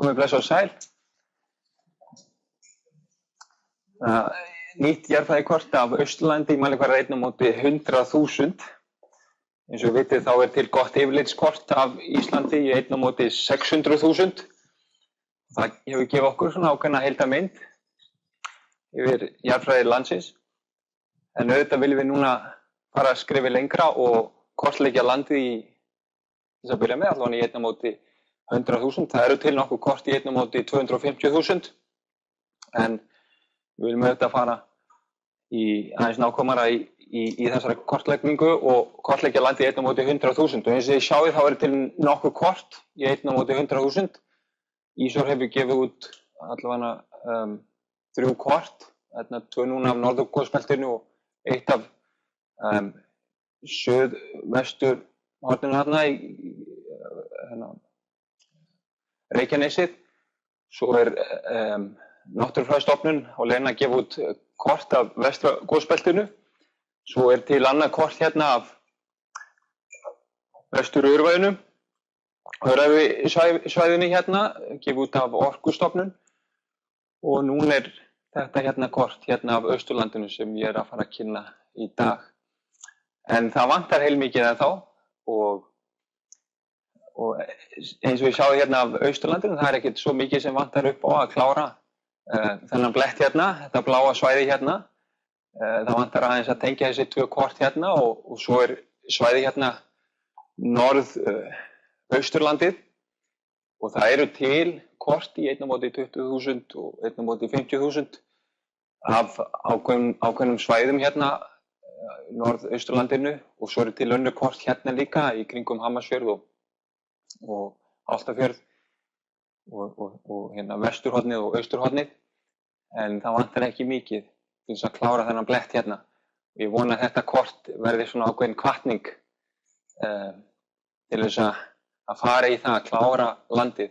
Komið bless og sæl. Nýtt jarðfræðikort af Austurlandi í mælikvarða 1/100.000. Eins og vitið þá til gott yfirlitskort af Íslandi í 1/600.000. Það hefur gefið okkur svona ákveðna heildarmynd yfir jarðfræði landsins. En auðvitað viljum við núna fara að skrifa lengra og kortleggja landið í þess að byrja með, allavega í 1/100.000. Það eru til nokkuð kort í 1/250.000. En við viljum auðvitað fara í aðeins nákvæmara í þessari kortleggingu og kortleggja landið í 1/100.000. Og eins og þið sjáið þá eru til nokkuð kort í 1/100.000. Ísor hefur gefið út allavega 3 kort, 2 núna af norðurgosbeltinu og 1 af suðvestur horninu þarna í Reykjanesið. Svo Náttúrufræðistofnun og Lena að gefa út kort af vestra gosbeltinu. Svo til annað kort hérna af vestur Öræfinu, Öræfasvæðinu hérna, gefið út af Orkustofnun. Og núna þetta hérna kort hérna af Austurlandinu sem ég að fara að kynna í dag. En það vantar heilmikið ennþá og eins og ég sjáðu hérna af Austurlandinu, það ekkert svo mikið sem vantar upp á að klára þennan blett hérna, þetta bláa svæði hérna. Það vantar aðeins að tengja þessi 2 kort hérna og svo svæði hérna norð-Austurlandið. Og það eru til kort í 1/20.000 og 1/50.000 af ákveðnum svæðum hérna norð-Austurlandinu og svo eru til önnur kort hérna líka í kringum Hamarsfjörð og Álftafjörð og hérna vesturhornið og austurhornið. En það vantar ekki mikið til þess að klára þennan blett hérna. Og ég vona að þetta kort verði svona ákveðin hvatning til þess að fara í það að klára landið.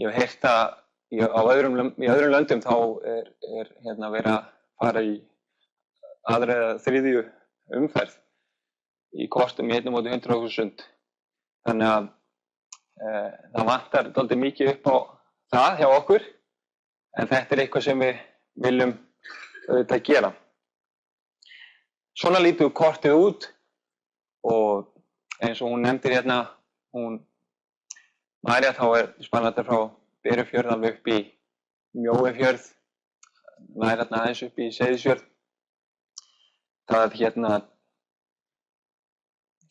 Ég hef heyrt að í öðrum löndum þá hérna verið að fara í aðra eða þriðju umferð í kortum í 1/100.000. Þannig að það vantar dálítið mikið upp á það hjá okkur, en þetta eitthvað sem við viljum auðvitað gera. Svona lítur kortið út og eins og hún nefndir hérna, Marja þá spannandi frá Berufjörð alveg upp í Mjóafjörð, nær hérna aðeins upp í Seyðisfjörð. Það hérna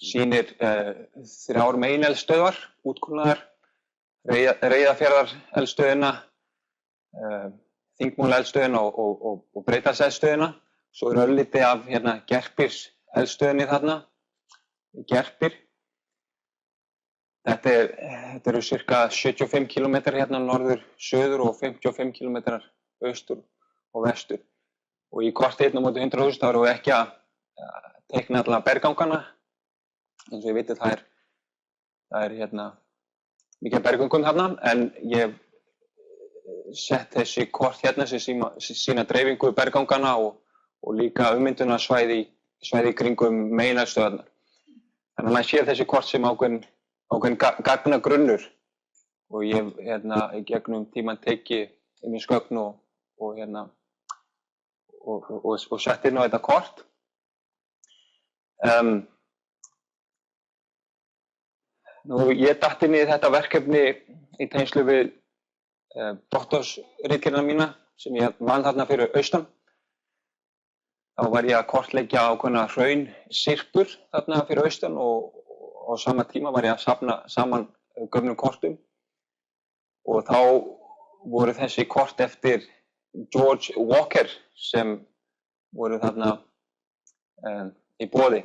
sýnir 3 megineldstöðvar, útkonaðar, Reyðarfjarðareldstöðina, Þingmúlaeldstöðina og Breiðdalseldstöðina. Svo örlítið af hérna Gerpirseldstöðinni þarna, Gerpir. Þetta eru cirka 75 km hérna norður, söður og 55 km austur og vestur. Og í korti 1/100.000 þá erum við ekki að teikna alla berggangana. Eins og ég veit það hérna mikið berggöngum þarna, en ég hef sett þessi kort hérna sem sína dreifingu berggangana og líka ummyndunarsvæði í kringum megineldstöðvarnar. Þannig að maður sér þessi kort sem ákveðin gagnagrunnur og ég hef hérna í gegnum tímann tekið inn í skögn og sett inn á þetta kort. Ég datt inn í þetta verkefni í tengslu við doktorsritgerðina mína sem ég vann þarna fyrir austan. Þá var ég að kortleggja ákveðna hraunsyrpur þarna fyrir austan og á sama tíma var ég að safna saman gömlum kortum. Og þá voru þessi kort eftir George Walker sem voru þarna í boði.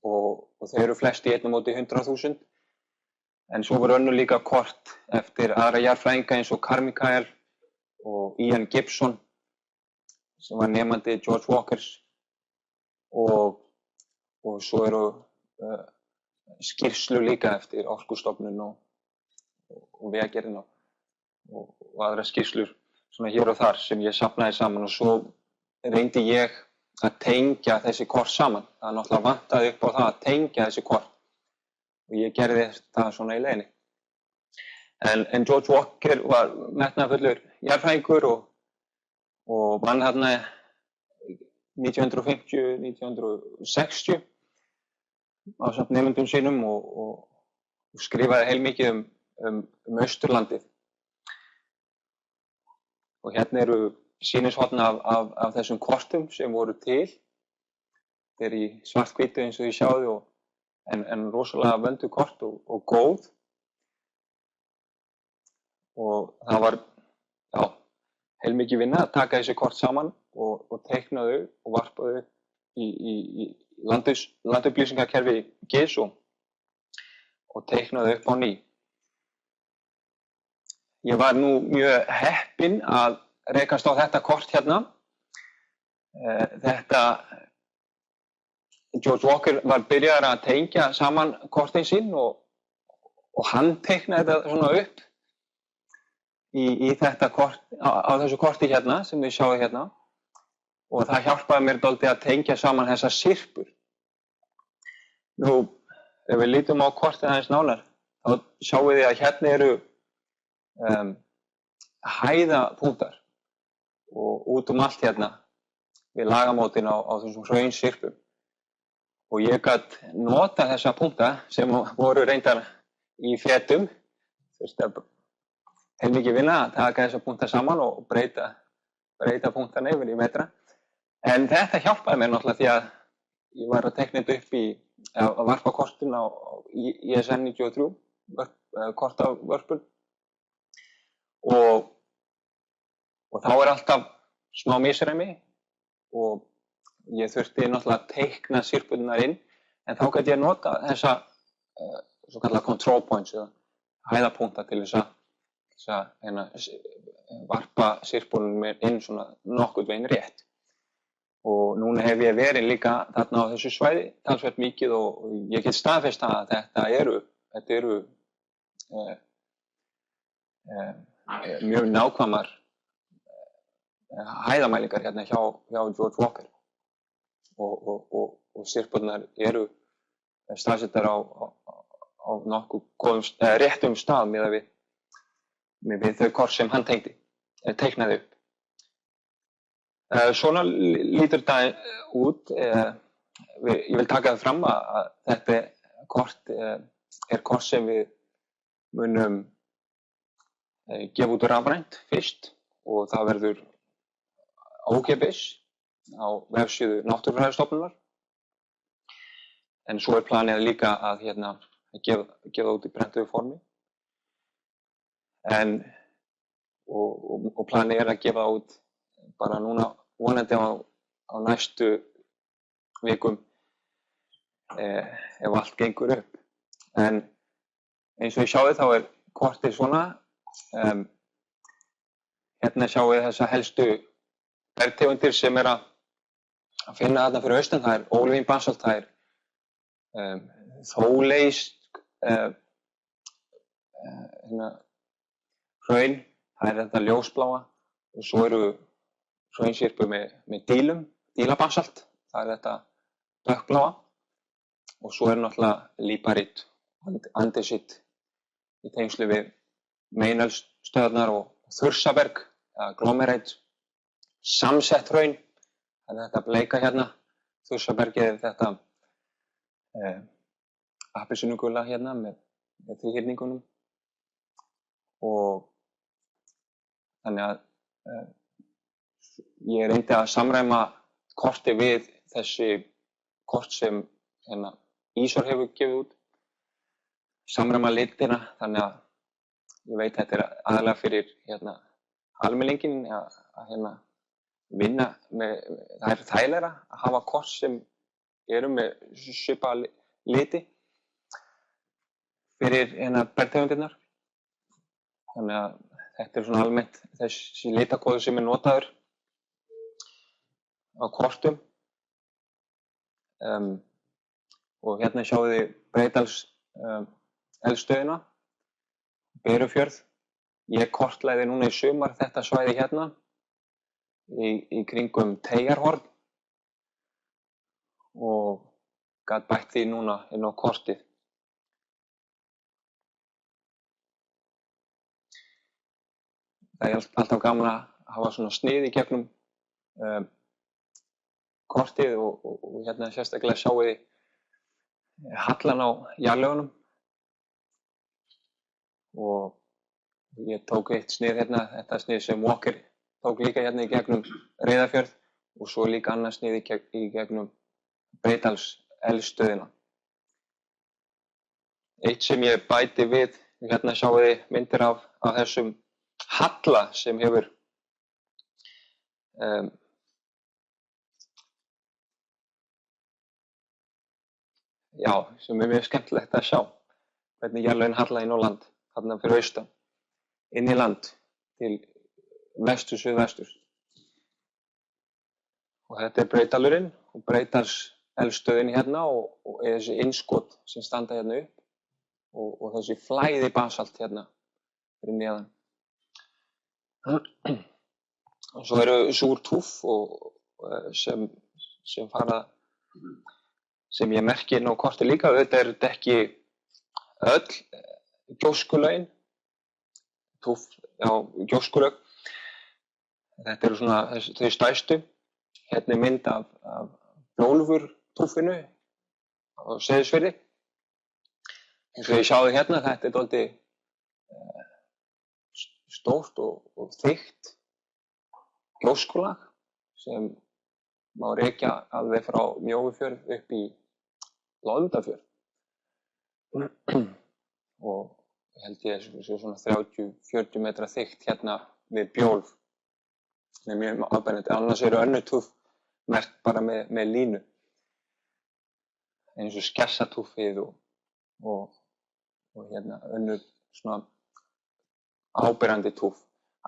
Og þau eru flest í 1/100.000. En svo voru önnur líka kort eftir aðra jarðfræðinga eins og Carmichael og Ian Gibson sem var nemandi George Walkers. Og svo eru skýrslur líka eftir Orkustofnun og Vegagerðina og aðra skýrslur svona hér og þar sem ég safnaði saman og svo reyndi ég að tengja þessi kort saman. Það náttúrulega vantaði upp á það að tengja þessi kort og ég gerði það svona í leiðinni. En George Walker var metnaðarfullur jarðfræðingur og vann þarna 1950-1960 ásamt nemendum sínum og skrifaði heilmikið um Austurlandið. Og hérna eru sýnishorn af þessum kortum sem voru til. Þetta í svart-hvítu eins og þið sjáðu en rosalega vönduð kort og góð. Og það var heilmikið vinna að taka þessi kort saman og teikna þau og varpa þau í landupplýsingakerfi GIS og teikna þau upp á ný. Ég var nú mjög heppinn að rekast á þetta kort hérna. George Walker var byrjaður að tengja saman kortin sín og hann teiknaði þetta svona upp í þetta kort, á þessu korti hérna sem við sjáum hérna. Og það hjálpaði mér dálítið að tengja saman þessar syrpur. Nú, ef við lítum á kortið aðeins nánar, þá sjáum við að hérna eru hæðapunktar og út allt hérna við lagamótin á þessum hraunsyrpum. Og ég gat nota þessa punkta sem voru reyndar í fetum, heilmikið vinna að taka þessa punkta saman og breyta punktana yfir í metra. En þetta hjálpaði mér náttúrulega því að ég var að teikna þetta upp að varpa kortin á ISN 93, kort af vörpun. Og þá alltaf smá misræmi og ég þurfti náttúrulega að teikna syrpurnar inn, en þá gæti ég nota þessa svo kallar control points eða hæðapunkta til þess að varpa syrpunum inn svona nokkurn veginn rétt. Og núna hef ég verið líka þarna á þessu svæði talsvert mikið og ég get staðfest að þetta eru mjög nákvæmar hæðamælingar hérna hjá George Walker og syrpurnar eru staðsettar á nokkuð réttum stað miðað við þau kort sem hann teiknaði upp. Svona lítur þetta út. Ég vil taka það fram að þetta kort kort sem við munum gefa út rafrænt fyrst og það verður ókeypis á vefsíðu Náttúrufræðistofnunar. En svo planið líka að gefa út í prentuðu formi. Og planið að gefa út bara núna vonandi á næstu vikum ef allt gengur upp. En eins og ég sjáðu þá kortið svona. Hérna sjáum við þessa helstu bergtegundir sem að finna þarna fyrir austan. Það ólívín basalt, það þóleist hraun, það þetta ljósbláa og svo eru hraunsyrpur með dílabasalt, það þetta dökkbláa og svo náttúrulega líparít, andesít í tengslu við meineldstöðvarnar og þursaberg, glomereit, samsett hraun, það þetta bleika hérna, þursabergið þetta appelsínugula hérna með þríhyrningunum og þannig að ég reyndi að samræma korti við þessi kort sem Ísor hefur gefið út, samræma litina, þannig að ég veit að þetta aðalega fyrir almenningin að vinna með, það þægilegra að hafa kort sem eru með svipaða liti fyrir bergtegundirnar. Þannig að þetta svona almennt þessi litakóður sem notaður á kortum. Og hérna sjáum við Breiðdals eldstöðina, Berufjörð. Ég kortlagði núna í sumar þetta svæði hérna í kringum Teyjarhorn og gat bætt því núna inn á kortið. það er alltaf gaman að hafa svona snið í gegnum kortið og hérna sérstaklega sjáum við hallan á jarðlögunum og ég tók eitt snið hérna, þetta snið sem Walker tók líka hérna í gegnum Reyðarfjörð og svo líka annað snið í gegnum Breiðdalseldstöðina. Eitt sem ég bæti við, hérna sjáum við myndir af þessum halla sem hefur sem mjög skemmtilegt að sjá hvernig jarðlögin halla inn á land, þarna fyrir austan, inn í land til vestur, suðvestur. Og þetta er Breiðdalurinn og Breiðdalseldstöðin hérna og þessi innskot sem standa hérna upp og þessi flæði basalt hérna fyrir neðan. Og svo eru súr túff sem fara, sem ég merki inn á kortið líka. Þetta er ekki öll gjóskulögin, túff, gjóskulög. Þetta eru svona þau stærstu. Hérna er mynd af Bjólfurtúffinu á Seyðisfirði. Eins og ég sjáðu hérna, þetta er dálítið stórt og þykkt gjóskulag sem má rekja alveg frá Mjóifjörð upp í Loðmundarfjörð. Og ég held ég sé svona 30-40 metra þykkt hérna við Bjólf. Það er mjög áberandi, annars eru önnur túff merkt bara með línu. Eins og skessatúffið og hérna önnur svona áberandi túff.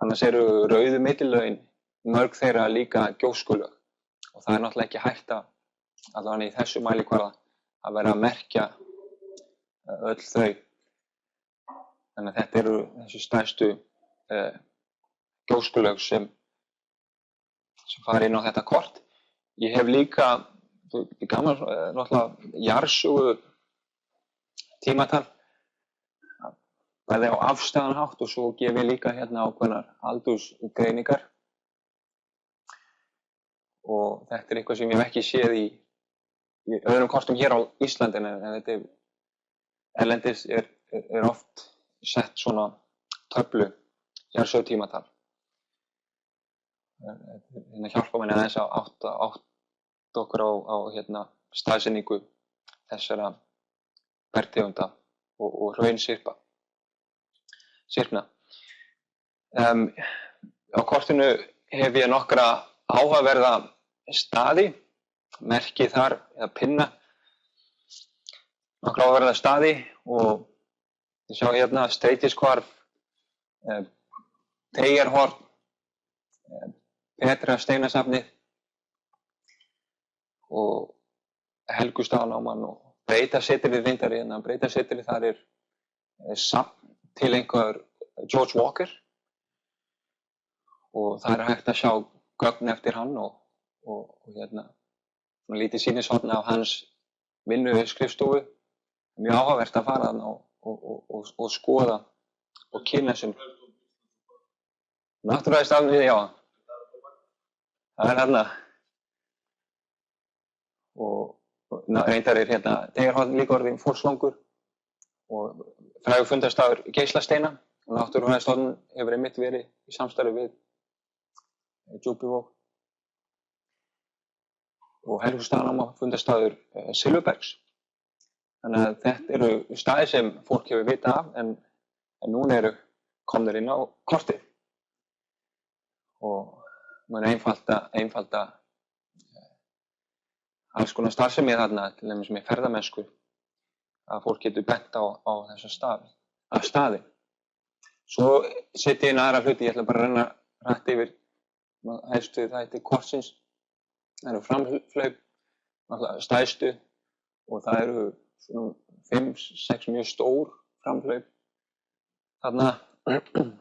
Annars eru rauðu millilögin, mörg þeirra líka gjóskulög. Og það er náttúrulega ekki hægt allavega í þessu mælikvarða að vera að merkja öll þau. Þannig að þetta eru þessi stærstu gjóskulög sem fara inn á þetta kort. Ég hef líka, gaman náttúrulega jarðsögu tímatal, bæði á afstæðan hátt og svo gef ég líka hérna ákveðnar aldursgreiningar. Og þetta er eitthvað sem ég hef ekki séð í öðrum kortum hér á Íslandi, en þetta erlendis er oft sett svona töflu jarðsögutímatal. Hérna hjálpa manni aðeins að átta okkur á hérna staðsetningu þessara bergtegunda og hraunsyrpna. Á kortinu hef ég nokkra áhugaverða staði, merki þar eða pinna, nokkra áhugaverða staði og ég sjá hérna Streitiskarð, Teyjarhorn, Petra-steinasafnið og Helgustaðanáman og Breiðasetrið reyndar hérna. Breiðasetrið þar er safn til einhver George Walker og það er hægt að sjá gögn eftir hann og hérna svona lítið sýnishorn af hans vinnuskrifstofu. Mjög áhugavert að fara þarna og skoða og kynna sem náttúrufræðistafnið, já. Það er hérna og reyndar er hérna Teyjarhorn líka orðinn fólkslangur og frægur fundarstaður geislasteina og Náttúrufræðistofnun hefur einmitt verið í samstarfi við Djúpivog og Helgustaðanáma fundarstaður Silfurbergs. Þannig að þetta eru staðir sem fólk hefur vitað af en núna eru komnir inn á kortið og maður einfalda alls konar starfsemi þarna, til dæmis með ferðamennsku, að fólk getur bent á þessa staði. Svo set ég inn aðra hluti, ég ætla bara að renna rætt yfir helstu þætti kortsins. Það eru framhlaup, stærstu og það eru 5-6 mjög stór framhlaup þarna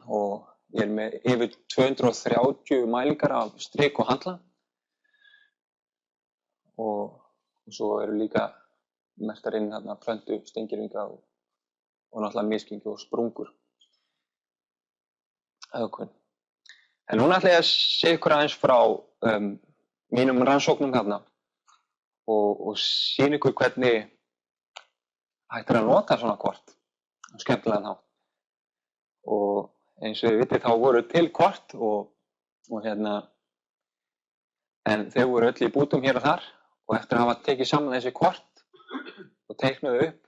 og ég er með yfir 230 mælingar af strik og handla og svo eru líka merktar inn þarna plöntu, steingirfinga og náttúrulega misgengi og sprungur. En núna ætla ég að segja ykkur aðeins frá mínum rannsóknum þarna og sýna ykkur hvernig hægt að nota svona kort á skemmtilegan hátt. Og eins og við vitið þá voru til kort en þau voru öll í bútum hér og þar og eftir að hafa tekið saman þessi kort og teiknuðu upp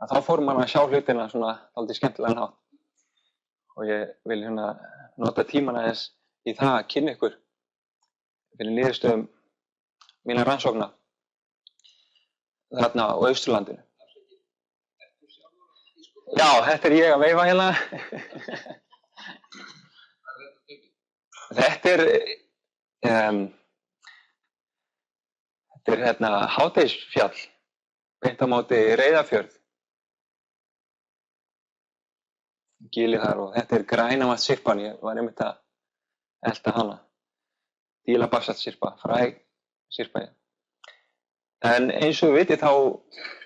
að þá fór maður að sjá hlutina svona dálítið skemmtilegan hátt. Og ég vil nota tíman aðeins í það að kynna ykkur fyrir niðurstöðum mína rannsókna þarna á Austurlandinu. Já, þetta er ég að veifa hérna. Þetta er Hádegisfjall, beint á móti Reyðarfjörð. Gilið þar og þetta er Grænavatnssyrpan, ég var einmitt að elta hana. Dílabasaltsyrpa, fræg syrpa. En eins og við vitið þá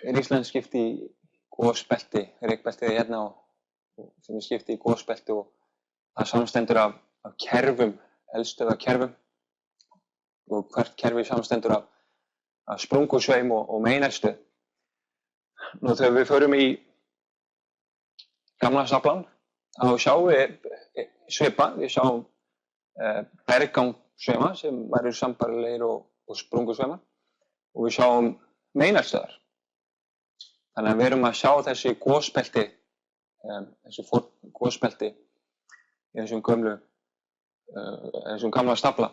er Ísland skipt í gosbelti, rykbeltið hérna sem er skipt í gosbelti og það samanstendur af kerfum, eldstöðvakerfum og hvert kerfi samanstendur af sprungusveim og megineldstöð. Nú þegar við förum í gamla saflan, þá sjáum við svipa, við sjáum berggangssveima sem væru sambærilegir og sprungusveimar og við sjáum megineldstöðvar. Þannig að við erum að sjá þessi gosbelti, þessi gosbelti í þessum gamla stafla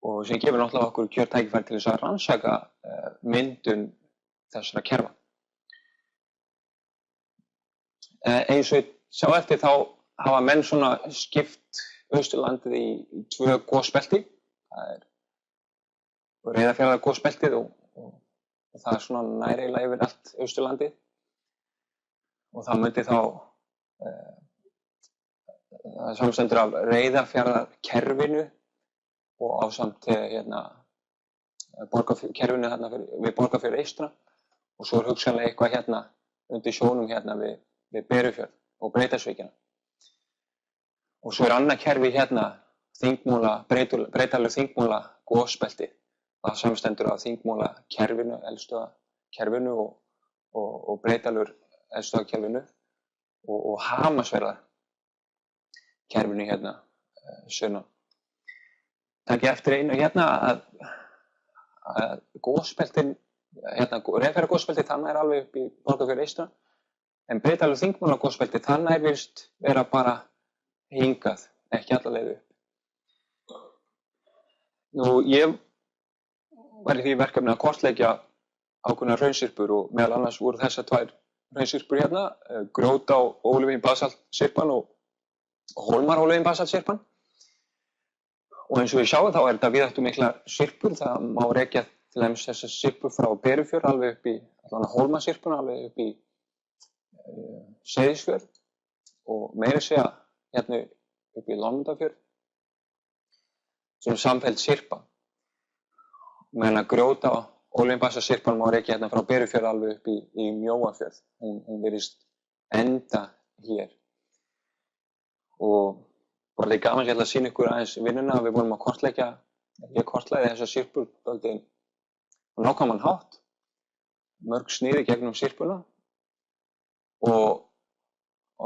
og sem gefur náttúrulega okkur kjörtækifæri til þess að rannsaka myndun þessara kerfa. Eins og ég sjá eftir þá hafa menn svona skipt Austurlandið í tvö gosbelti. Það er Reyðarfjarðargosbeltið og það er svona nær eiginlega yfir allt Austurlandið. Og það myndi þá það samanstendur af Reyðarfjarðarkerfinu og ásamt kerfinu hérna við Borgarfjörð eystra og svo er hugsanlega eitthvað hérna undir sjónum hérna við Berufjörð og Breiðdalsvíkina. Og svo er annað kerfi hérna, breytanlegu þingmúla gosbelti. Það samanstendur af þingmúlakerfinu, eldstöðvakerfinu og breytanlegu eldstöðvakerfinu og Hamarsfjarðarkerfinu hérna sunnan. Takk eftir einu hérna að gosbeltin, Reyðarfjarðargosbelti þannig er alveg upp í Borgarfjörð eystra. En breytanlegu þingmúlagosbelti þannig er virðist vera bara hingað, ekki alla leið upp. Nú, ég var í því verkefni að kortleggja ákveðnar hraunsyrpur og meðal annars voru þessar tvær hraunsyrpur hérna, Grjótá Ólífín-basaltsyrpan og Hólmar Ólífín-basaltsyrpan. Og eins og við sjáum þá er þetta víðáttumiklar syrpur, það má rekja til dæmis þessar syrpur frá Berufjörð alveg upp í Hólmasyrpuna, alveg upp í Seyðisfjörð og meira segja hérna upp í Londafjörð sem samfelld syrpa. Meðan að Grjótá Ólífín-basaltsyrpan má rekja hérna frá Berufjörð alveg upp í Mjóafjörð. Hún virðist enda hér. Og bara líka gaman, ég ætla að sýna ykkur aðeins vinnuna. Við vorum að kortleggja, ég kortlegði þessar syrpur dálítið á nákvæman hátt, mörg sniði gegnum syrpuna og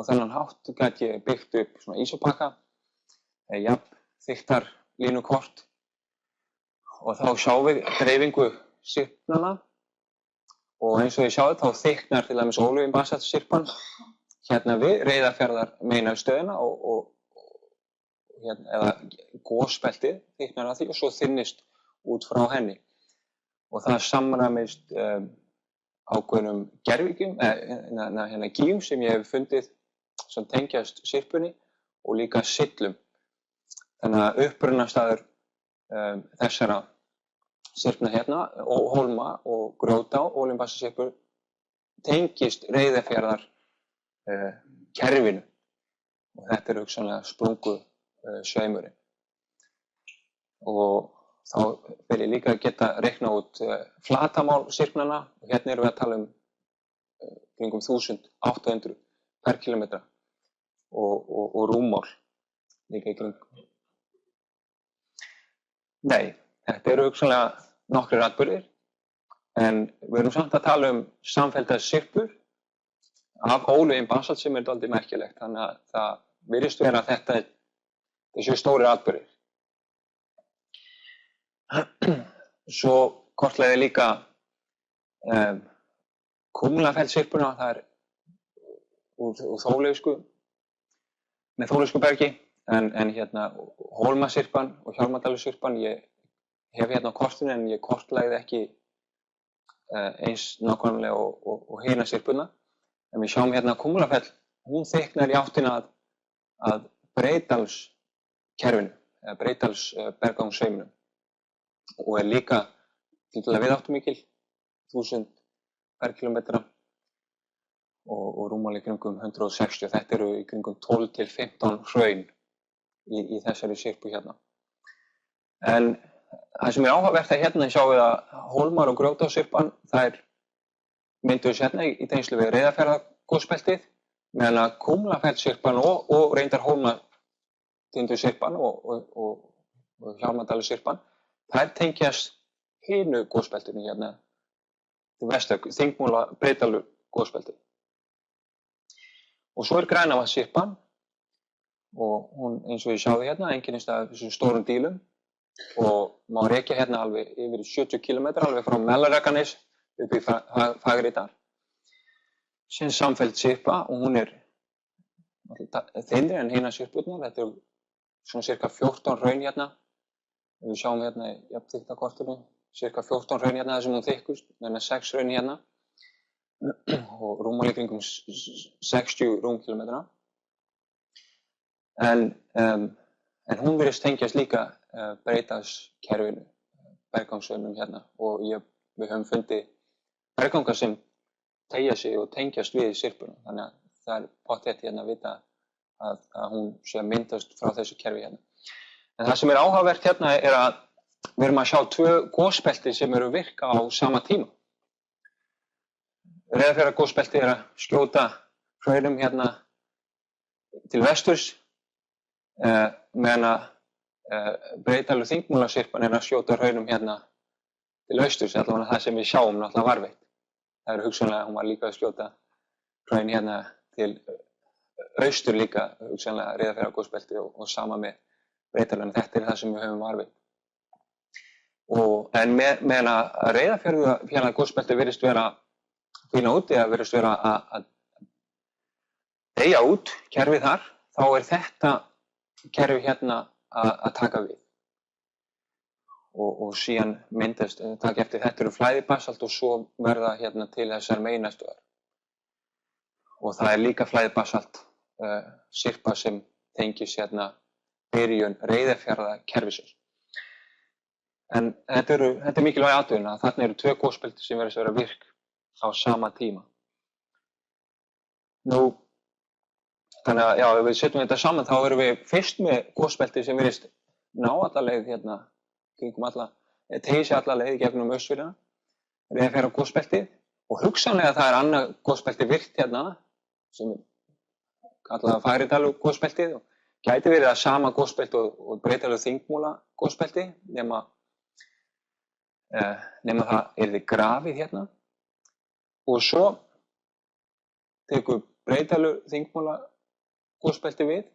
þennan hátt gat ég byggt upp svona ísopakka, jafn þykktar línukort og þá sjáum við dreifingu syrpnanna og eins og ég sjáðu þá þykknar til dæmis Ólífín-basaltsyrpan hérna við Reyðarfjarðar megineldstöðina eða gosbeltið þykknar að því og svo þynnist út frá henni og það samræmist ákveðnum gervigum, gígum sem ég hef fundið sem tengjast syrpunni og líka syllum. Þannig að upprunastaður þessara syrpna hérna, Hólma og Grjótá, Ólífín-basaltsyrpur, tengist Reyðarfjarðar kerfinu og þetta er hugsanlega sprungusveimurinn. Og þá vil ég líka geta reikna út flatamál syrpnanna og hérna erum við að tala kringum 1800 per kilometra og rúmmál líka í Nei, þetta eru hugsanlega nokkrir atburðir, en við erum samt að tala samfelldar syrpur af ólögin basalt sem dálítið merkilegt, þannig að það virðist vera að þetta séu stórir atburðir. Svo kortlegði líka Kumlafellssyrpuna, það úr Þorleifsku, með Þorleifskubergi, en hérna Hólmasyrpan og Hjálmadalssyrpan, ég hef hérna á kortinu en ég kortlegði ekki eins nákvæmlega og hina syrpuna. En við sjáum hérna Kumlafell, hún þyknar í áttina að Breiðdalskerfinu, eða Breiðdalsbergangssauminum, og líka tiltölulega viðáttumikil, 1000 ferkilometra og rúmmáli í kringum 160. Þetta eru í kringum 12 til 15 hraun í þessari syrpu hérna. En það sem áhugavert hérna sjáum við að Hólmar og Grjótársyrpan, þær mynduðust hérna í tengslu við Reyðarfjarðargosbeltið, meðan að Kumlafellssyrpan og reyndar Hólmatindusyrpan og Hjálmadalssyrpan, þær tengjast hinu gosbeltinu hérna til vestur, Þingmúla Breiðdalur gosbeltið. Og svo Grænavatnssyrpan, og hún, eins og ég sjáði hérna, einkennist af þessum stórum dílum, og má rekja hérna alveg yfir 70 km, alveg frá Melrakarnes upp í Fagridal, sem samfelld syrpa, og hún þynnri en hina syrpurnar. Þetta svona cirka 14 hraun hérna. Við sjáum hérna í jafnþykktarkortinu, cirka 14 hraun hérna þar sem hún þykkust, meðan 6 hraun hérna, og rúmmáli í kringum 60 rúmkilometra. En hún virðist tengjast líka Breiðdalskerfinu, bergangssauminum hérna, og við höfum fundið bergangar sem teygja sig og tengjast við syrpuna, þannig að það pottþétt hérna að vita að hún sé að myndast frá þessu kerfi hérna. En það sem áhugavert hérna að við erum að sjá 2 gosbelti sem eru að virka á sama tíma. Reyðarfjarðargosbelti að skjóta hraunum hérna til vesturs, meðan að Breiðdalur Þingmúlasyrpan að skjóta hraunum hérna til austurs, allavega það sem við sjáum náttúrulega varveitt. Það hugsanlega, hún var líka að skjóta hraun hérna til austur líka, hugsanlega Reyðarfjarðargosbelti og sama með Breiðdalur, en þetta það sem við höfum varveitt. En meðan að Reyðarfjarðargosbelti virðist vera fína út, eða virðist vera að deyja út kerfið þar, þá þetta kerfi hérna að taka við. Og síðan myndast, taka eftir þetta flæðibasalt, og svo verða hérna til þessar megineldstöðvar. Og það líka flæðibasalt syrpa sem tengist hérna byrjun Reyðarfjarðarkerfisins. En þetta mikilvæg athugun að þarna eru 2 gosbelti sem virðast vera virk á sama tíma. Þannig að ef við setjum þetta saman, þá erum við fyrst með gosbelti sem virðist ná alla leið hérna, kringum tegir sig alla leið gegnum Austfirðina, Reyðarfjarðargosbeltið, og hugsanlega það annað gosbelti virkt hérna, sem kallað Fagridalur gosbeltið, og gæti verið að sama gosbelti og Breiðdalur Þingmúla gosbelti, nema það yrði grafið hérna. Og svo tekur Breiðdalur Þingmúla gosbelti við,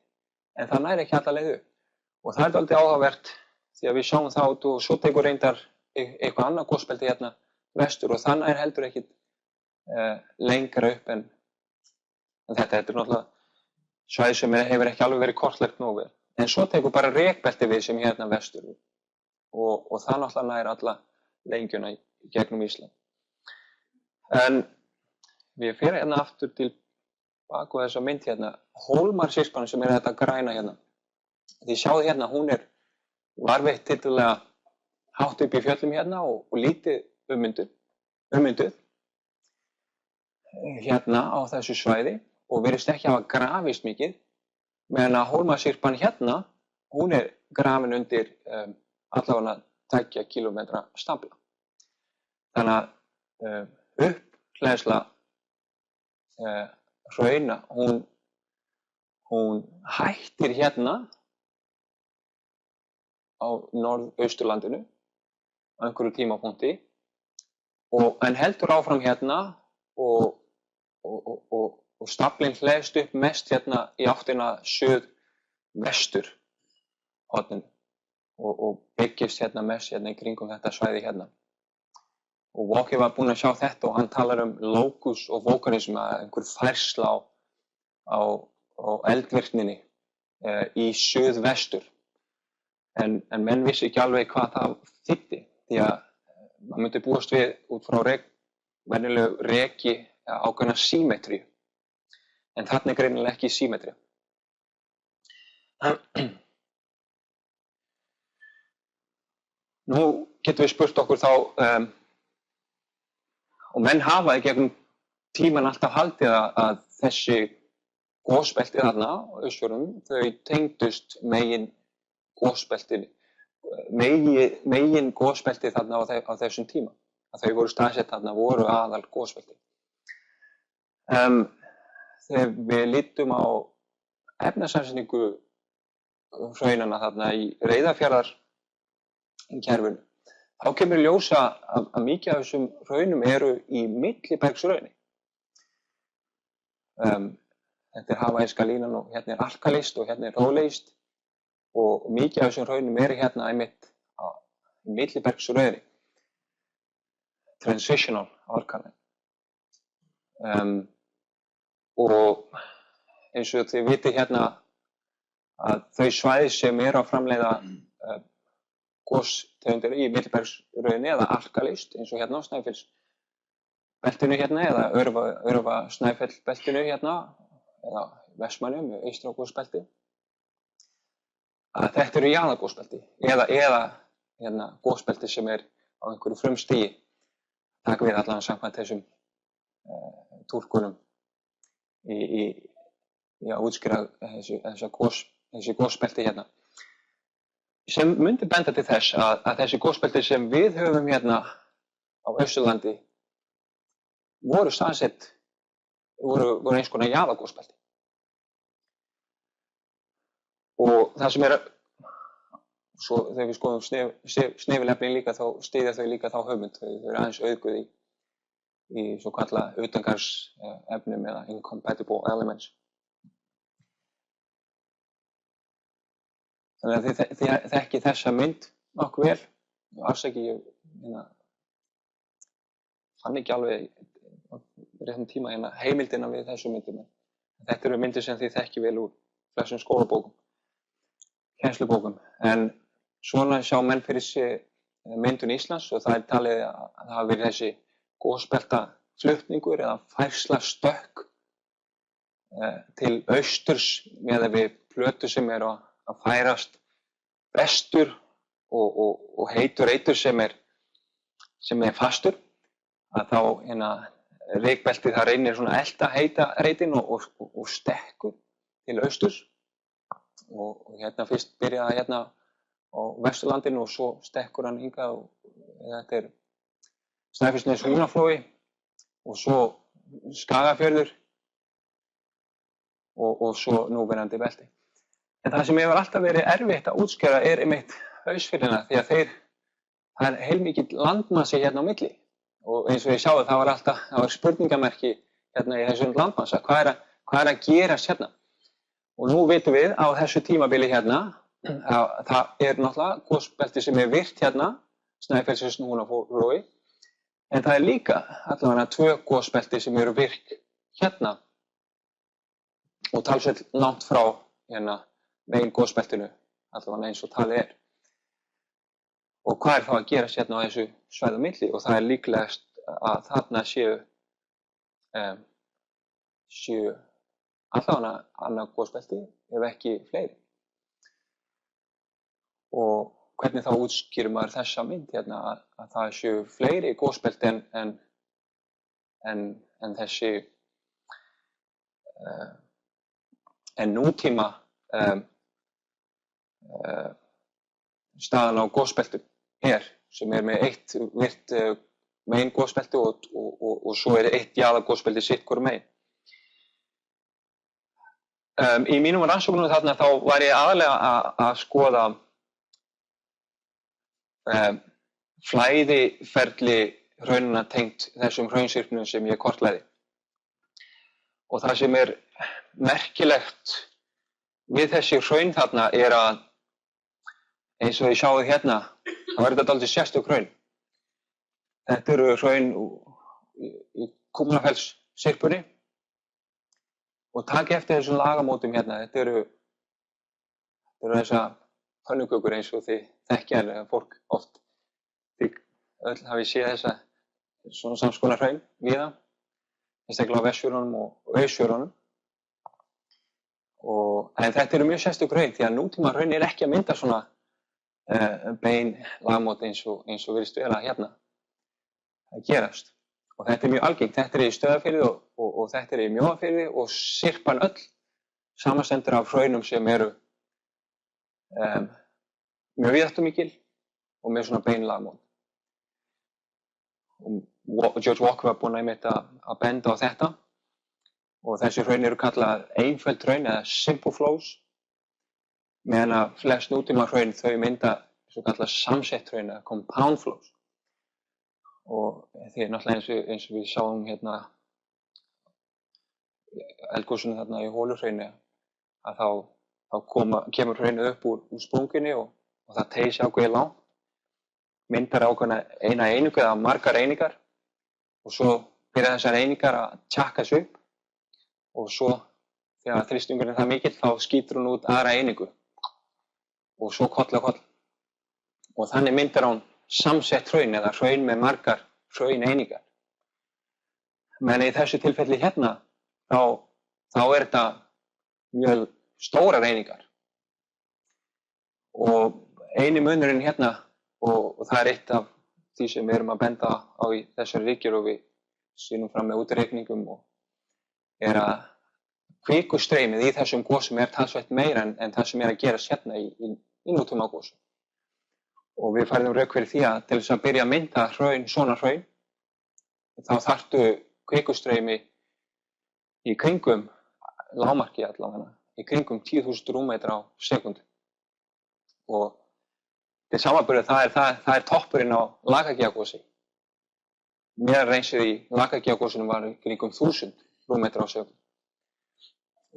en það nær ekki alla leið upp. Og það dálítið áhugavert, því að við sjáum það út, og svo tekur reyndar eitthvað annað gosbelti hérna vestur, og það nær heldur ekki lengra upp en þetta. Þetta náttúrulega svæði sem hefur ekki alveg verið kortlagt nógu vel. En svo tekur bara rekbelti við sem hérna vestur, og það náttúrulega nær alla lengjuna gegnum Ísland. En við fyrir hérna aftur til baka þessa mynd hérna, Hólmarsyrpan sem þetta græna hérna. Þið sjáðu hérna, hún varveitt tiltölulega hátt upp í fjöllum hérna og lítið ummynduð hérna á þessu svæði, og virðist ekki hafa grafist mikið, meðan að Hólmarsyrpan hérna, hún grafin undir allavega 2 kilometra stafla. Þannig að upphleðsla hrauna, hún hættir hérna á norðausturlandinu á einhverju tímapunkti en heldur áfram hérna og staflinn hleðst upp mest hérna í áttina suðvestur horninu og byggist hérna mest hérna í kringum þetta svæði hérna. Og Walker var búinn að sjá þetta og hann talar locus og volcanism, einhver færsla á eldvirkninni í suðvestur. En menn vissi ekki alveg hvað það þýddi, því að maður myndi búast við út frá venjulegu reki ákveðna símetríu. En þarna greinilega ekki símetría. Nú getum við spurt okkur þá, og menn hafa í gegnum tíman alltaf haldið að þessi gosbelti þarna á Austfjörðum, þau tengdust megin gosbelti þarna á þessum tíma. Að þau voru staðsett þarna, voru aðal gosbelti. Þegar við lítum á efnasamsetningu hraunanna þarna í Reyðarfjarðarkerfinu, þá kemur í ljós að mikið af þessum hraunum eru í millibergshrauni. Þetta hafæska línan og hérna alkalist og hérna rólegist og mikið af þessum hraunum eru hérna einmitt í millibergshrauni. Transitional alkaline. Og eins og þið vitið hérna að þau svæði sem eru að framleiða gostegundir í millibergshrauni eða alkalist eins og hérna á Snæfellsbeltinu hérna eða Örva-Snæfellsbeltinu hérna eða Vestmannaeyjum, Eystri-Gosbelti, að þetta eru jaðargosbelti eða hérna gosbelti sem er á einhverju frumstigi. Taka við allan samkvæmt þessum túlkunum í að útskýra þessi gosbelti hérna. Sem myndi benda til þess að þessi gosbelti sem við höfum hérna á Austurlandi voru staðsett, voru eins konar jaðargosbelti. Og það sem svo þegar við skoðum snefilefnin líka þá styðja þau líka þá hugmynd. Þau eru aðeins auðguð í svo kallað utangarðsefnum eða incompatible elements. Þannig að þið þekkið þessa mynd nokkuð vel. Afsakið ég fann ekki alveg réttum tíma heimildina við þessu myndum. Þetta eru myndir sem þið þekkið vel úr flestum skólabókum, kennslubókum. En svona sjá menn fyrir sig myndun Íslands og það er talið að það hafi verið þessi gosbeltaflutningur eða færslastökk til austurs með við plötu sem eru að færast vestur og heitur reitur sem er fastur, að þá rykbeltið það reynir svona að elta heita reitin og stekkur til austurs og hérna fyrst byrjaði hérna á Vesturlandinu og svo stekkur hann hingað og þetta er Snæfellsnes Húnaflói og svo Skagafjörður og svo núverandi belti. En það sem hefur alltaf verið erfitt að útskýra er einmitt Austfirðina því að það er heilmikill landmassi hérna á milli og eins og ég sjáðu það var spurningamerki hérna í þessum landmassa, hvað er að gerast hérna? Og nú vitum við á þessu tímabili hérna að það er náttúrulega gosbelti sem er virkt hérna, Snæfellsnes Húnaflói, en það er líka allavega 2 gosbelti sem eru virk hérna og talsvert langt frá hérna megin gosbeltinu, allavega eins og talið er. Og hvað er þá að gerast hérna á þessu svæði á milli? Og það er líklegast að þarna séu allavega annað gosbelti, ef ekki fleiri. Og hvernig þá útskýrir maður þessa mynd hérna að það séu fleiri gosbelti en þessi en nútíma staðan á gosbeltum sem er með eitt virt megin gosbelti og svo er eitt jaðargosbelti sitt hvoru megin. Í mínum rannsóknum þarna þá var ég aðalega að skoða flæðiferli hraunanna tengt þessum hraunsyrpnum sem ég kortlæði. Og það sem merkilegt við þessi hraun þarna að eins og þið sjáið hérna, þá þetta dálítið sérstök hraun. Þetta eru hraun í Kúmlafellssyrpunni og takið eftir þessum lagamótum hérna. Þetta eru þessar pönnukökur eins og þið þekkja fólk oft. Þið öll hafið séð þessa svona samskonar hraun víða, sérstaklega á Vestfjörðunum og Austurfjörðunum. En þetta eru mjög sérstök hraun því að nútíma hraun ekki að mynda svona bein lagamót eins og virðist vera hérna að gerast. Og þetta mjög algengt. Þetta í Stöðvarfirði og þetta í Mjóafirði og syrpan öll samanstendur af hraunum sem eru mjög víðáttumikil og með svona bein lagamót. George Walker var búinn einmitt að benda á þetta og þessi hraun eru kallað einföld hraun eða simple flows meðan að flest nútíma hraun þau mynda svo kallað samsett hraun eða compound flows. Og því náttúrulega eins og við sáum hérna eldgosinu þarna í Holuhrauni að þá kemur hraunið upp úr sprungunni og það teygir sig ákveðið langt, myndar ákveðna eina einingu eða margar einingar og svo byrja þessar einingar að tjakka sig upp og svo þegar þrýstingurinn það mikill þá skýtur hún út aðra einingu og svo koll á koll. Og þannig myndar hún samsett hraun eða hraun með margar hrauneiningar. Men í þessu tilfelli hérna þá þetta mjög stórar einingar. Og eini munurinn hérna og það eitt af því sem við erum að benda á í þessari ritgerð og við sýnum fram með útreikningum og að kvikustreymið í þessum gosum talsvert meira en það sem að gerast hérna í nútíma gosum. Og við færðum rök fyrir því að til þess að byrja að mynda svona hraun, þá þarftu kvikustreymi í kringum, lágmarki allavega, í kringum 10.000 rúmmetra á sekúndu. Og til samanburði það toppurinn á Lakagíagosi. Meðalreynsið í Lakagíagosinu var í kringum 1.000 rúmmetra á sekúndu.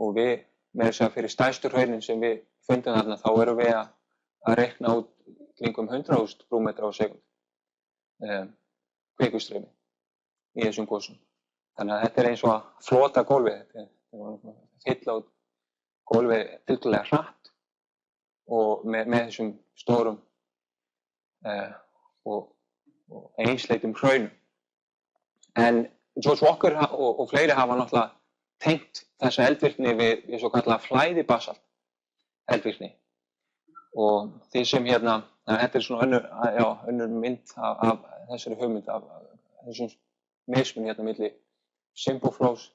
Og við, með þess að fyrir stærstu hraunin sem við fundum þarna, þá erum við að reikna út kringum 100.000 rúmmetra á sekúndu kvikustreymi í þessum gosum. Þannig að þetta eins og að flota gólfið, þetta fylla út gólfið tiltölulega hratt og með þessum stórum og einsleitum hraunum. En George Walker og fleiri hafa náttúrulega tengt þessa eldvirkni við svo kallað flæðibasalt eldvirkni. Og því sem hérna, þetta svona önnur mynd af þessari hugmynd af þessum mismun hérna milli simple flows,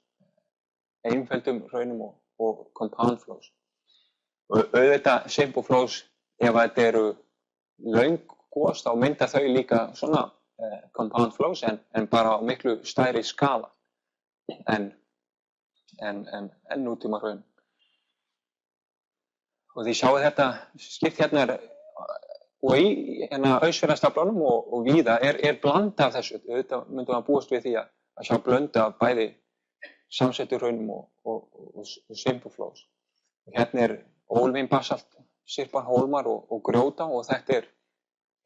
einföldum hraunum og compound flows. Og auðvitað simple flows, ef þetta eru löng gos, þá mynda þau líka svona compound flows en bara á miklu stærri skala en nútíma hraun. Og því sjáu þetta skipt hérna og í Austurfjarðastaflanum og víða blanda af þessu. Auðvitað myndum við að búast við því að sjá blöndu af bæði samsettu hraunum og simple flows. Og hérna ólvín basalt, syrpan hólmar og grjóta og þetta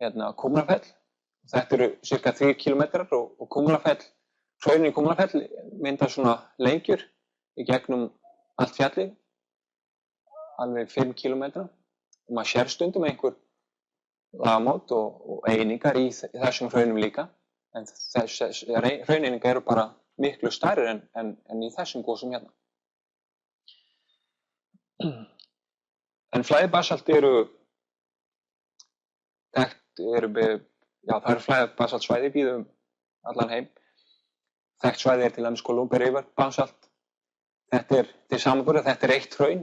hérna Kúmlafell. Þetta eru cirka 3 kilometrar og Kúmlafell, hrauninn í Kúmlafell myndar svona lengjur í gegnum allt fjallið, alveg 5 kilometra. Og maður sér stundum einhver lagamót og einingar í þessum hraunum líka, en hrauneiningar eru bara miklu stærri en í þessum gosum hérna. En flæðibasalt það eru flæðibasaltsvæði víða allan heim. Þekkt svæði til dæmis Columbia River basalt. Þetta til samanburðar, þetta eitt hraun,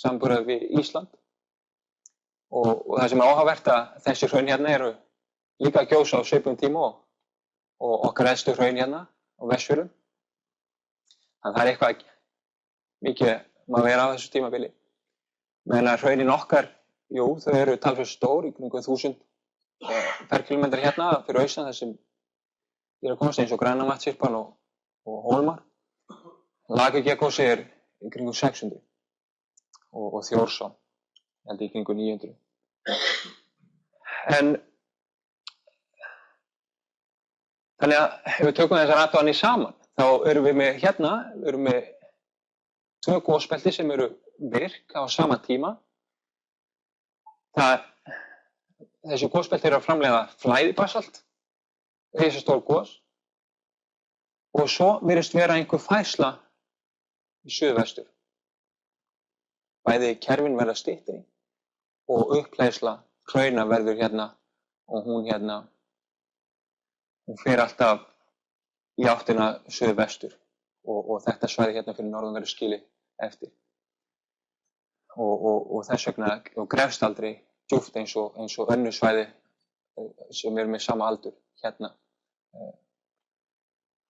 samanburðar við Ísland. Og það sem áhugavert að þessi hraun hérna eru líka að gjósa á svipum tíma og okkar elstu hraun hérna á Vestfjörðum. Þannig það eitthvað mikið maður vera á þessu tímabili. Meðan að hraunin okkar, jú, þau eru talsvert stór í kringum 1000 ferkílómetrar hérna fyrir austan þar sem ég að komast eins og Grænavattssyrpan og Hólmar. Lakagígosið í kringum 600 og Þjórsá held í kringum 900. En þannig að ef við tökum þessar athuganir saman, þá erum við með hérna, erum við 2 gosbelti sem eru virk á sama tíma. Þessi gosbelti eru að framleiða flæðibasalt, risastór gos, og svo virðist vera einhver færsla í suðvestur. Bæði kerfin verða styttri og uppleiðsla hrauna verður hérna og hún fer alltaf í áttina suðvestur og þetta svæði hérna fyrir norðan verður skilið eftir. Og þess vegna grefst aldrei djúpt eins og önnur svæði sem eru með sama aldur hérna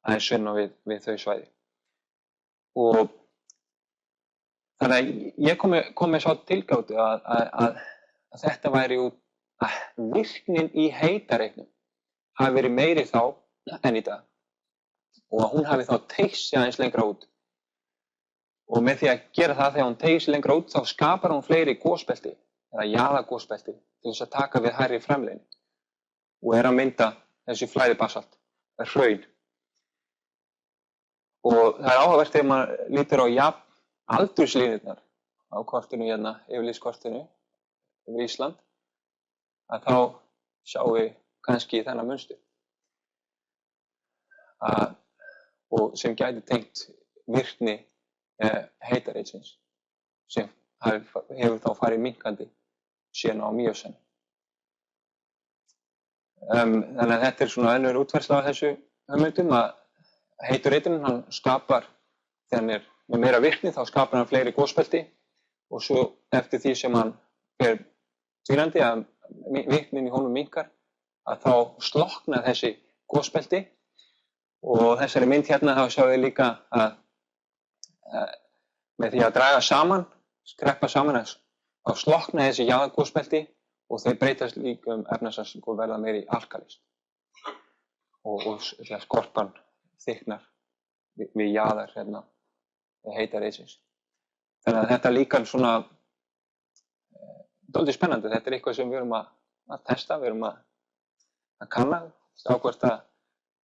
aðeins sunnan við þau svæði. Og þannig að ég kom með svo tilgátu að þetta væri að virknin í heitareitnum hafi verið meiri þá en í dag og að hún hafi þá teygst sig aðeins lengra út. Og með því að gera það þegar hún teygir sig lengra út þá skapar hún fleiri gosbelti eða jaðargosbelti til þess að taka við hærri framleiðni og að mynda þessi flæðibasalt, hraun. Og það áhugavert þegar maður lítur á aldurslínurnar á kortinu hérna, yfirlitskortinu yfir Ísland, að þá sjáum við kannski þennan munstur. Og sem gæti tengt virkni heitareitsins sem hefur þá farið minnkandi síðan á míósen. Þannig að þetta svona önnur útfærsla á þessu hugmyndum að heitureitinn hann skapar, þegar hann með meira virkni þá skapar hann fleiri gosbelti og svo eftir því sem hann fer dvínandi að virknin í honum minnkar að þá slokkna þessi gosbelti og þessari mynd hérna þá sjáum við líka að með því að draga saman, skreppa saman þá slokkna þessi jaðargosbelti og þau breytast líka efnassamsetning og verða meiri alkalísk og skorpan þykknar við jaðar hérna heitareitsins. Þannig að þetta líka svona dálítið spennandi. Þetta eitthvað sem við erum að testa, við erum að kanna á hvort það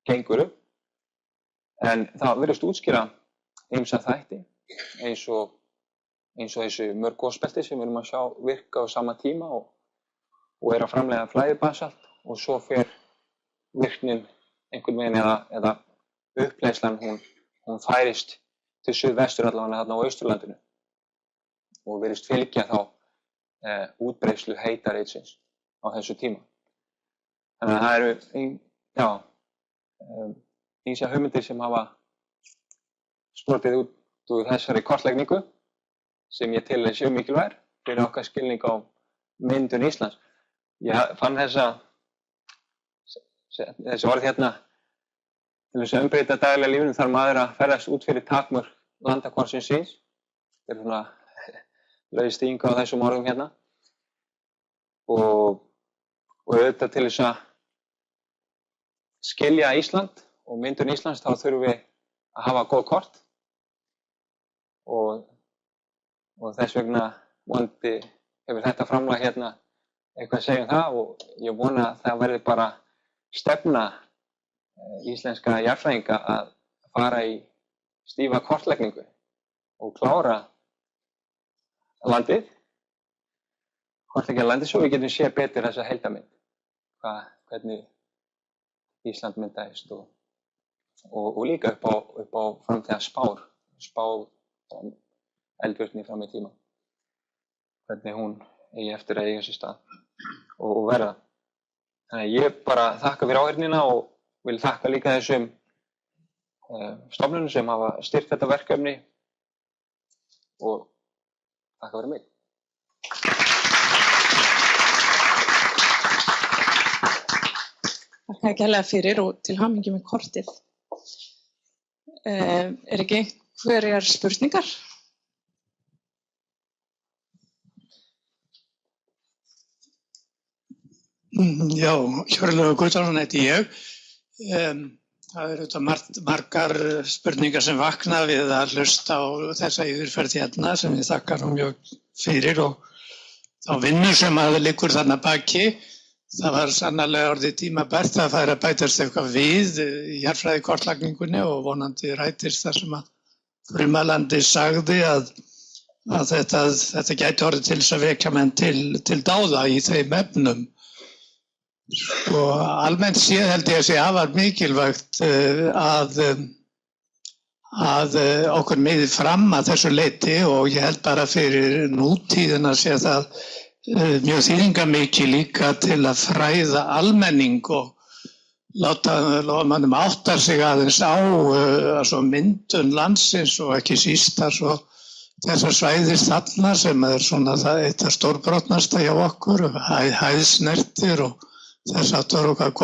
gengur upp. En það virðist útskýra ýmsa þætti eins og þessi mörg gosbelti sem við erum að sjá virka á sama tíma og að framleiða flæðibasalt og svo fer virknin einhvern veginn eða uppleiðslan hún færist til suðvestur allavega þarna á Austurlandinu og virðist fylgja þá útbreiðslu heitareitsins á þessu tíma. Þannig að það eru ýmsar hugmyndir sem hafa sprottið út úr þessari kortlegningu sem ég tel séu mikilvægar fyrir okkar skilning á myndun Íslands. Ég fann þessi orð hérna til þess að umbreyta daglega lífinu þarf maður að ferðast út fyrir takmörk landakornsins síns. Þetta er svona laus þýðing á þessum orðum hérna. Og auðvitað til þess að skilja Ísland og myndun Íslands þá þurfum við að hafa góð kort og þess vegna vonandi hefur þetta framlag hérna eitthvað að segja það og ég vona að það verði bara stefna íslenska jarðfræðinga að fara í stífa kortlegningu og klára landið, kortleggja landið svo við getum séð betur þessa heildarmynd, hvernig Ísland myndaðist og líka upp á framtíða spár eldvirkni fram í tíma, hvernig hún eigi eftir að eiga sér stað og verða. Þannig að ég bara þakka fyrir áheyrnina og vil þakka líka þessum stofnunum sem hafa styrkt þetta verkefni og þakka fyrir mig. Þakka kærlega fyrir og til hamingju með kortið. Ekki einhverjar spurningar? Já, Hjörleifur Guttormsson heiti ég. Það eru þetta margar spurningar sem vakna við að hlusta á þessa yfirferð hérna sem ég þakkar nú mjög fyrir og þá vinnu sem að liggur þarna baki. Það var sannarlega orðið tímabært að færa bætast eitthvað við í jarðfræðikortlagningunni og vonandi rætist það sem að frumalandi sagði að þetta gæti orðið til þess að vekja menn til dáða í þeim efnum. Sko almennt séð held ég að sé afar mikilvægt að okkur miði fram að þessu leyti og ég held bara fyrir nútíðina sé það mjög þýðingarmikið líka til að fræða almenning og láta mannum átta sig aðeins á myndun landsins og ekki síst þessar svæðis þarna sem svona eitt af stórbrotnasta hjá okkur, hæðsnertir og þess aftur og hvað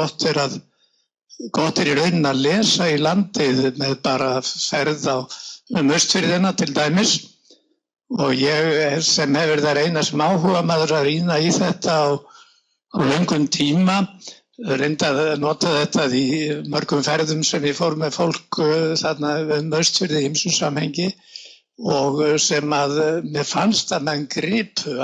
gott er í raunin að lesa í landið með bara ferð Austfirðina til dæmis og ég sem hefur þar eina sem áhuga maður að rýna í þetta á löngum tíma reyndi að nota þetta í mörgum ferðum sem ég fór með fólk þarna Austfirði í ýmsu samhengi og sem að mér fannst að menn gripu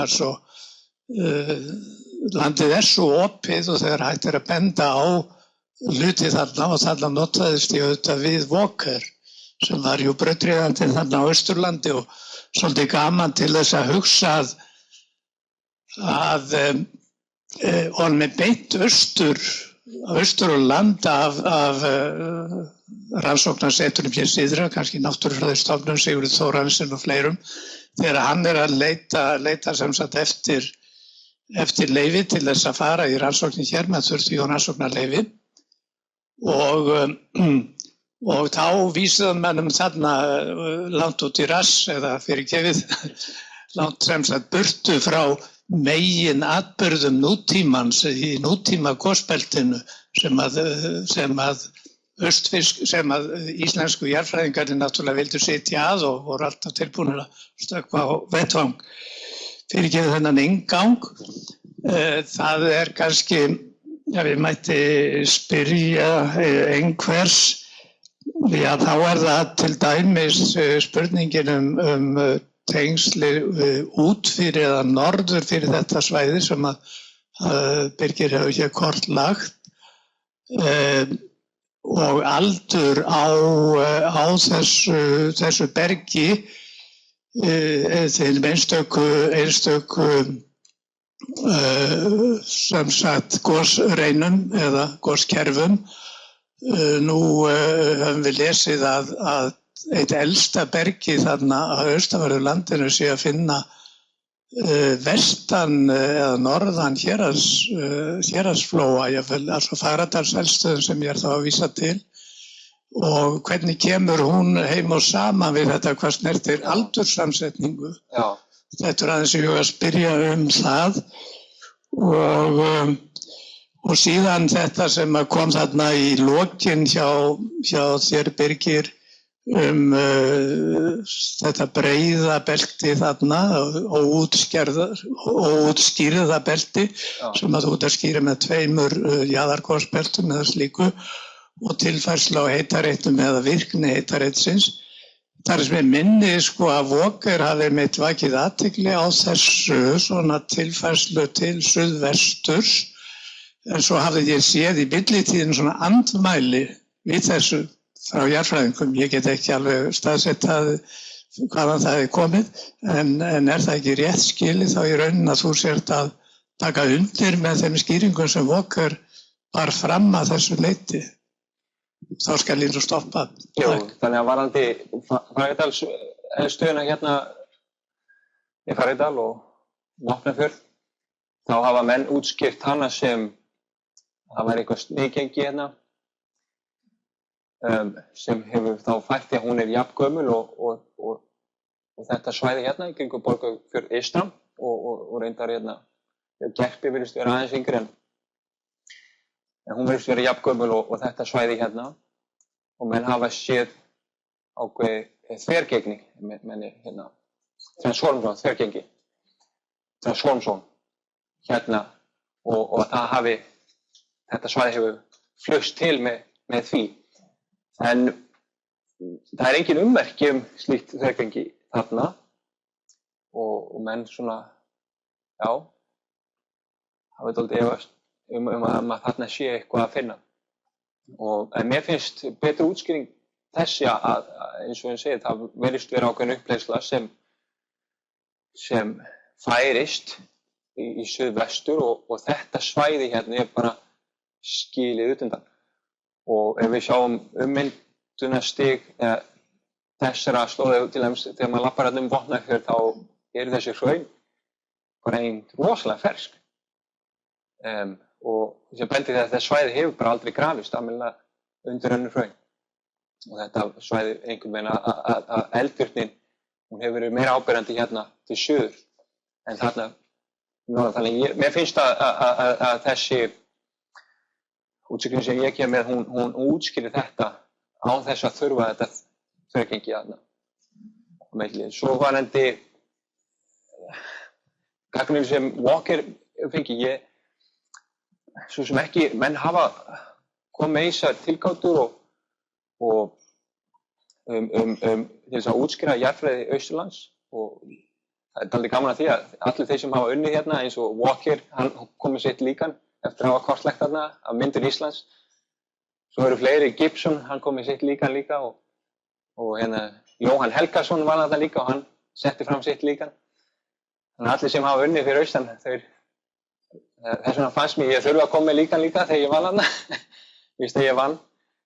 landið svo opið og þegar hægt að benda á hluti þarna og þarna notaðist ég auðvitað við Walker sem var jú brautryðjandi þarna á Austurlandi og svolítið gaman til þess að hugsa að honum beint austur og land af rannsóknarseturnum hér síðra, kannski Náttúrufræðistofnun, Sigurður Þórarinsson og fleirum, þegar hann að leita sem sagt eftir leyfi til þess að fara í rannsóknin hér með þurfti rannsóknarleyfi og þá vísaði mannum þarna langt út í rass eða fyrirgefið langt sem sagt burtu frá megin atburðum nútímans í nútíma gosbeltinu sem að íslensku jarðfræðingarnir náttúrulega vildu sitja að og voru alltaf tilbúnir að stökkva á vettvang. Fyrirgefið þennan inngang. Það kannski, við mætti spyrja einhvers, já þá það til dæmis spurningin tengsli út fyrir eða norður fyrir þetta svæði sem að Birgir hefur hér kortlagt og aldur á þessu bergi til einstöku sem sagt gosreinum eða goskerfum. Nú höfum við lesið að eitt elsta bergi þarna á austanverðu landinu sé að finna vestan eða norðan héraðsflóa, altså Fagradalseldstöðin sem ég þá að vísa til. Og hvernig kemur hún heim og saman við þetta hvað snertir aldurssamsetningu. Já. Þetta aðeins ég að spyrja það og síðan þetta sem kom þarna í lokin hjá þér Birgir þetta breiða belti þarna og útskýrða belti sem að þú ert að skýra með 2 jaðargosbeltum eða slíku og tilfærslu á heitareitum eða virkni heitareitsins. Það sem minni að Walker hafi mitt vakið athygli á þessu svona tilfærslu til suðvesturs en svo hafði ég séð í millitíðin svona andmæli við þessu frá jarðfræðingum. Ég get ekki alveg staðsett hvaðan það komið en það ekki rétt skilið þá í raunin að þú sért að taka undir með þeim skýringum sem Walker bar fram að þessu leyti. Þá skal ég stoppa. Jú, þannig að varðandi Fagradalsstöðina hérna í Fagradal og Vopnafjörð, þá hafa menn útskýrt hana sem það væri eitthvað sniðgengi hérna sem hefur þá fært því að hún jafngömul og þetta svæði hérna í kringum Borgarfjörð eystra og reyndar hérna Gerpi virðist vera aðeins yngri en hún virðist vera jafngömul og þetta svæði hérna og menn hafa séð ákveðið þvergengni menni hérna Transformson, þvergengi Transformson hérna og að þetta svæði hefur flust til með því. En það engin ummerki slíkt þvergengi þarna og menn svona, já, hafa dálítið efast að þarna sé eitthvað að finna. En mér finnst betur útskýring þessi að eins og ég segi, það virðist vera ákveðin uppleiðsla sem færist í suðvestur og þetta svæði hérna bara skilið utundan. Og ef við sjáum ummyndunastig þessara slóða til dæmis þegar maður lappar hérna Vopnafjörð þá þessi hraun bara rosalega fersk. Og sem bendir því að þetta svæði hefur bara aldrei grafist almennilega undir önnur hraun. Og þetta svæði einhvern veginn að eldvirknin hún hefur verið meira áberandi hérna til suður en þarna norðan. Þannig mér finnst að þessi útskýring sem ég kem með hún útskýrir þetta án þess að þurfa þetta þvergengi þarna. Svo varðandi gagnrýni sem Walker fengi svo sem ekki menn hafa komið með þessar tilgátur og til þess að útskýra jarðfræði Austurlands og það dálítið gaman að því að allir þeir sem hafa unnið hérna eins og Walker, hann kom með sitt líkan eftir að hafa kortlagt þarna af myndir Íslands. Svo eru fleiri, Gibson, hann kom með sitt líkan líka og hérna Jóhann Helgason var þarna líka og hann setti fram sitt líkan. Þannig að allir sem hafa unnið fyrir Austan, þess vegna fannst mér ég þurfa að koma með líkan líka þegar ég vann þarna. Víst þegar ég vann.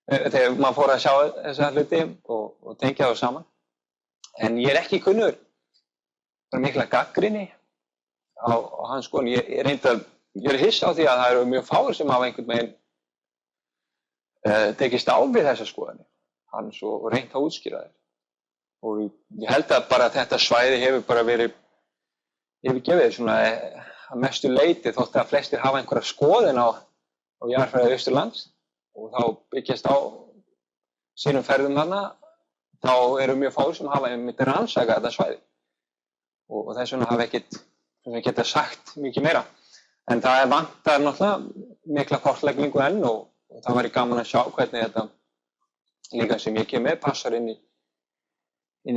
Þegar maður fór að sjá þessa hluti og tengja það saman. En ég ekki kunnugur mikla gagnrýni á hans skoðun. Ég hissa á því að það eru mjög fáir sem hafa einhvern veginn tekist á við þessa skoðunni hans og reynt að útskýra þær. Og ég held að bara þetta svæði hefur bara verið yfirgefið svona að mestu leyti þótt að flestir hafa einhverja skoðun á jarðfræði Austurlands. Og þá byggjast á sínum ferðum þarna, þá eru mjög fáir sem hafa einmitt rannsakað þetta svæði. Og þess vegna hafa ekkert geta sagt mikið meira. En það vantar náttúrulega mikla kortleggingu enn og það væri gaman að sjá hvernig þetta líka sem ég kem með passar inn í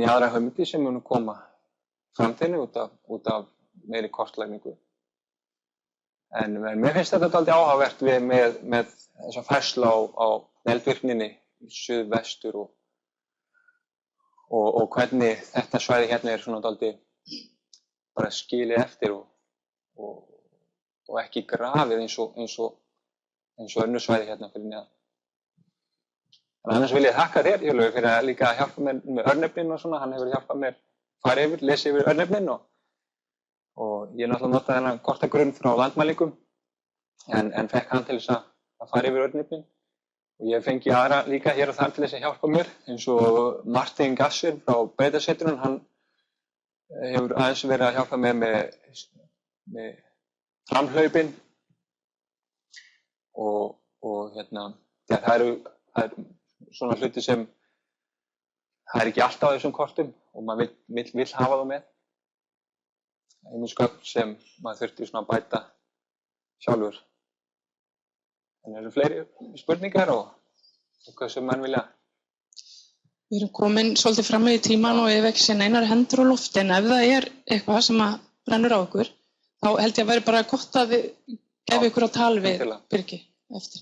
aðra hugmyndir sem munu koma framtíðinni út af meiri kortleggingu. En mér finnst þetta dálítið áhugavert með þessa færslu á eldvirkninni í suðvestur og hvernig þetta svæði hérna svona dálítið bara skilið eftir og ekki grafið eins og önnur svæði hérna fyrir neðan. En annars vil ég þakka þér, Hjörleifur, fyrir að líka hjálpa mér með örnefnin og svona. Hann hefur hjálpað mér fara yfir, lesa yfir örnefnin og ég náttúrulega notaði þennan kortagrunn frá landmælingum en fekk hann til þess að fara yfir örnefnin. Og ég fengi aðra líka hér og þar til þess að hjálpa mér, eins og Martin Gasser frá Breiðasetrinu, hann hefur aðeins verið að hjálpa mér með framhlaupin og hérna, ja, það eru svona hluti sem það ekki alltaf á þessum kortum og maður vill hafa það með. Gögn sem maður þurfti svona að bæta sjálfur. En eru fleiri spurningar og hvað sem menn vilja? Við erum komin svolítið fram í tíman og ef ekki sé neinar hendur á lofti, en ef það eitthvað sem að brennur á ykkur, þá held ég að væri bara gott að við gefum ykkur á tal við Birgi eftir.